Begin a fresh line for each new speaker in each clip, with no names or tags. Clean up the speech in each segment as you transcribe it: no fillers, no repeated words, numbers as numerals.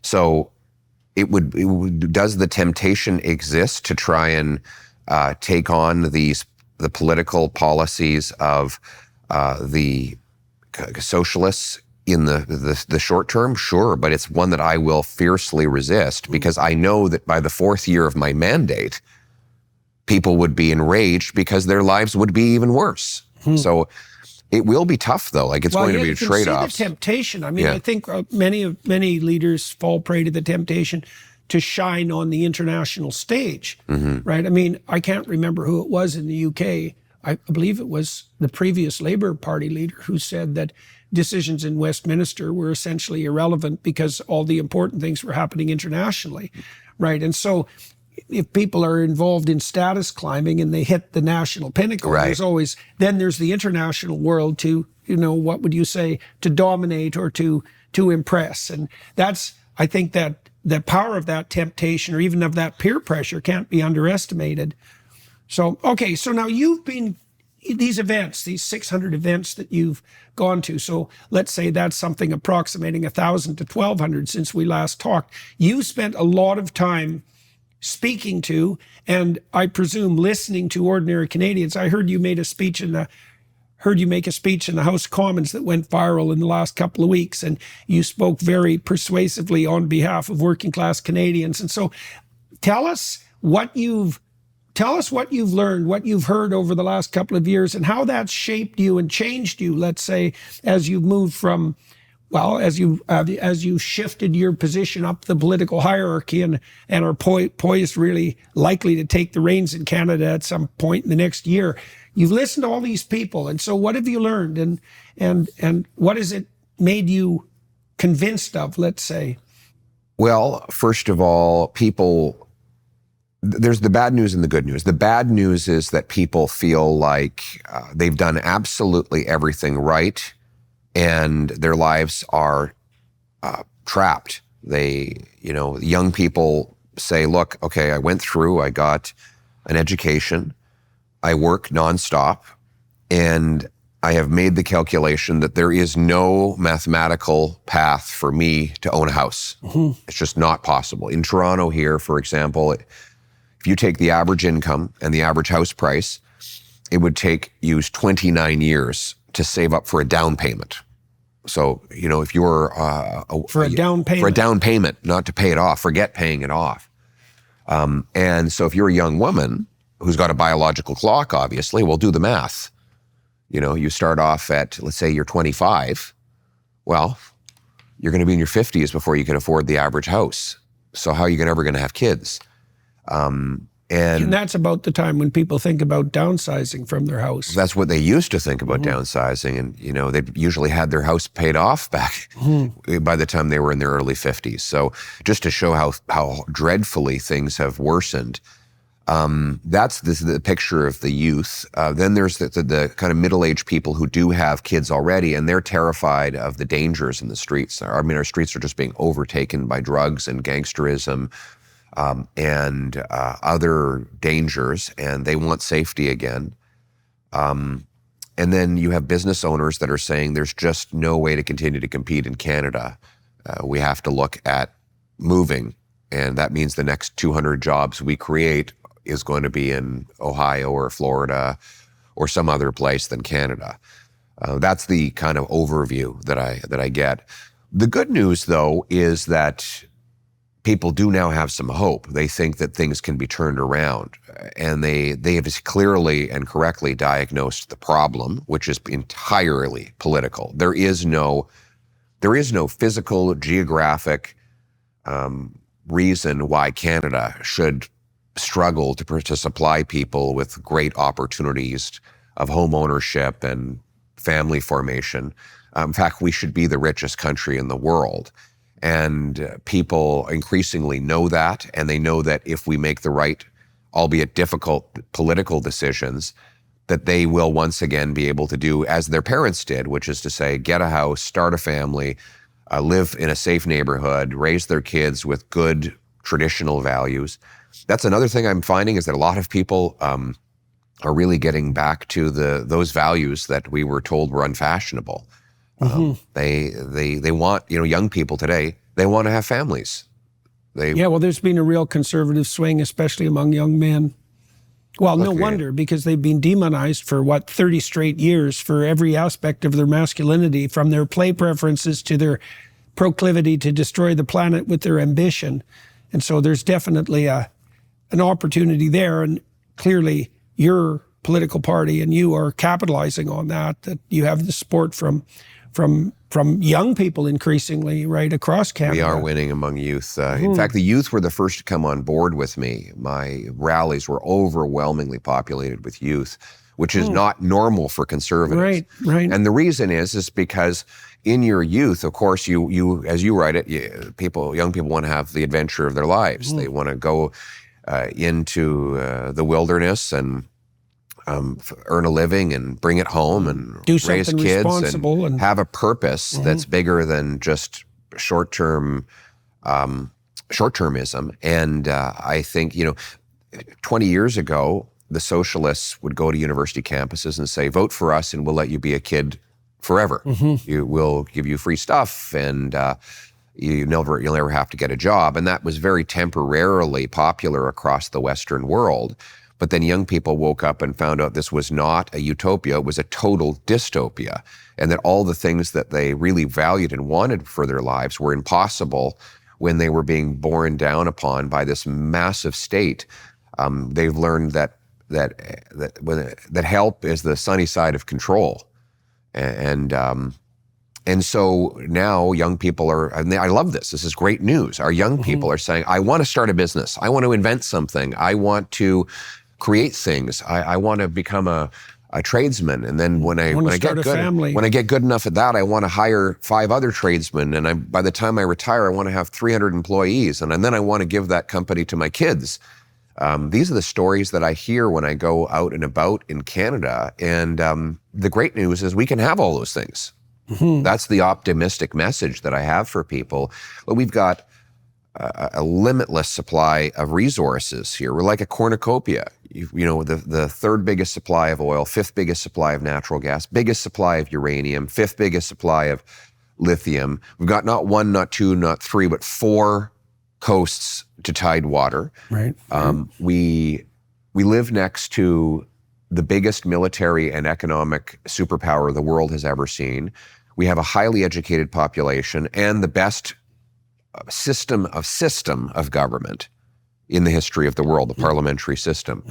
So does the temptation exist to try and take on the political policies of the socialists in the short term? Sure, but it's one that I will fiercely resist, because I know that by the fourth year of my mandate, people would be enraged because their lives would be even worse. So it will be tough, though. Like, it's going to be a trade-off.
See the temptation. I mean, I think many leaders fall prey to the temptation to shine on the international stage, right? I mean, I can't remember who it was in the UK. I believe it was the previous Labour Party leader who said that decisions in Westminster were essentially irrelevant because all the important things were happening internationally, right? And so if people are involved in status climbing and they hit the national pinnacle, there's the international world to, what would you say, to dominate or to impress. And that's, I think that the power of that temptation, or even of that peer pressure, can't be underestimated. So, okay, so now you've been, these 600 events that you've gone to, so let's say that's something approximating 1,000 to 1,200 since we last talked. You spent a lot of time speaking to, and I presume listening to, ordinary Canadians. I heard you make a speech in the House of Commons that went viral in the last couple of weeks, and you spoke very persuasively on behalf of working class Canadians. And so tell us what you've learned, what you've heard over the last couple of years, and how that's shaped you and changed you, let's say, as you've moved from, as you shifted your position up the political hierarchy and are poised, really likely to take the reins in Canada at some point in the next year. You've listened to all these people, and so what have you learned, and what has it made you convinced of, let's say?
Well, first of all, there's the bad news and the good news. The bad news is that people feel like they've done absolutely everything right, and their lives are trapped. Young people say, look, okay, I went through, I got an education, I work nonstop, and I have made the calculation that there is no mathematical path for me to own a house. It's just not possible. In Toronto here, for example, if you take the average income and the average house price, it would take you 29 years to save up for a down payment. So, if you're
for a down payment,
not to pay it off, forget paying it off. And so if you're a young woman who's got a biological clock, obviously, well, do the math. You start off at, let's say you're 25. Well, you're going to be in your 50s before you can afford the average house. So how are you ever going to have kids? And
that's about the time when people think about downsizing from their house.
That's what they used to think about downsizing. And, they usually had their house paid off back by the time they were in their early 50s. So just to show how dreadfully things have worsened, that's the picture of the youth. Then there's the kind of middle-aged people who do have kids already, and they're terrified of the dangers in the streets. I mean, our streets are just being overtaken by drugs and gangsterism, and other dangers, and they want safety again. And then you have business owners that are saying there's just no way to continue to compete in Canada. We have to look at moving, and that means the next 200 jobs we create is going to be in Ohio or Florida or some other place than Canada. That's the kind of overview that I get. The good news, though, is that people do now have some hope. They think that things can be turned around, and they have clearly and correctly diagnosed the problem, which is entirely political. There is no physical, geographic reason why Canada should struggle to supply people with great opportunities of home ownership and family formation. In fact, we should be the richest country in the world. And people increasingly know that, and they know that if we make the right, albeit difficult, political decisions, that they will once again be able to do as their parents did, which is to say, get a house, start a family, live in a safe neighborhood, raise their kids with good traditional values. That's another thing I'm finding, is that a lot of people are really getting back to those values that we were told were unfashionable. They want, young people today, They want to have families.
Yeah, well, there's been a real conservative swing, especially among young men. Well, no wonder, because they've been demonized for, 30 straight years for every aspect of their masculinity, from their play preferences to their proclivity to destroy the planet with their ambition. And so there's definitely an opportunity there. And clearly your political party and you are capitalizing on that you have the support from young people increasingly right across Canada.
We are winning among youth. In fact, the youth were the first to come on board with me. My rallies were overwhelmingly populated with youth, which is not normal for conservatives.
Right.
And the reason is because in your youth, of course, you as you write it, young people want to have the adventure of their lives. They want to go into the wilderness and earn a living and bring it home and
do
raise kids
and
have a purpose that's bigger than just short-termism. And I think, 20 years ago, the socialists would go to university campuses and say, vote for us and we'll let you be a kid forever. We'll give you free stuff and you'll never have to get a job. And that was very temporarily popular across the Western world. But then young people woke up and found out this was not a utopia, it was a total dystopia, and that all the things that they really valued and wanted for their lives were impossible when they were being borne down upon by this massive state. They've learned that help is the sunny side of control. And so now young people are, and I love this is great news. Our young people are saying, I want to start a business. I want to invent something. I want to create things. I want to become a tradesman. And then when I get good enough at that, I want to hire 5 other tradesmen. And by the time I retire, I want to have 300 employees. And then I want to give that company to my kids. These are the stories that I hear when I go out and about in Canada. And the great news is we can have all those things. That's the optimistic message that I have for people. But we've got a limitless supply of resources here. We're like a cornucopia. The third biggest supply of oil, 5th biggest supply of natural gas, biggest supply of uranium, 5th biggest supply of lithium. We've got not 1, not 2, not 3, but 4 coasts to tide water.
Right.
We live next to the biggest military and economic superpower the world has ever seen. We have a highly educated population and the best system of government in the history of the world, the parliamentary system.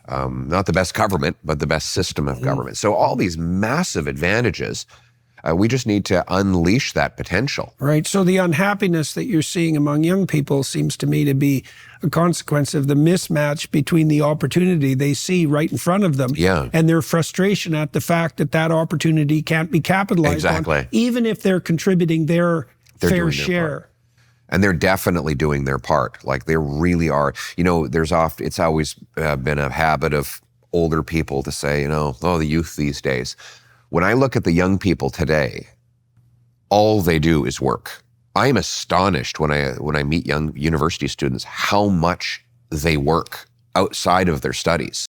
Not the best government, but the best system of government. So all these massive advantages, we just need to unleash that potential.
Right. So the unhappiness that you're seeing among young people seems to me to be a consequence of the mismatch between the opportunity they see right in front of them and their frustration at the fact that opportunity can't be capitalized on, even if they're contributing their fair share.
And they're definitely doing their part. Like they really are. It's always been a habit of older people to say, the youth these days. When I look at the young people today, all they do is work. I am astonished when I meet young university students how much they work outside of their studies.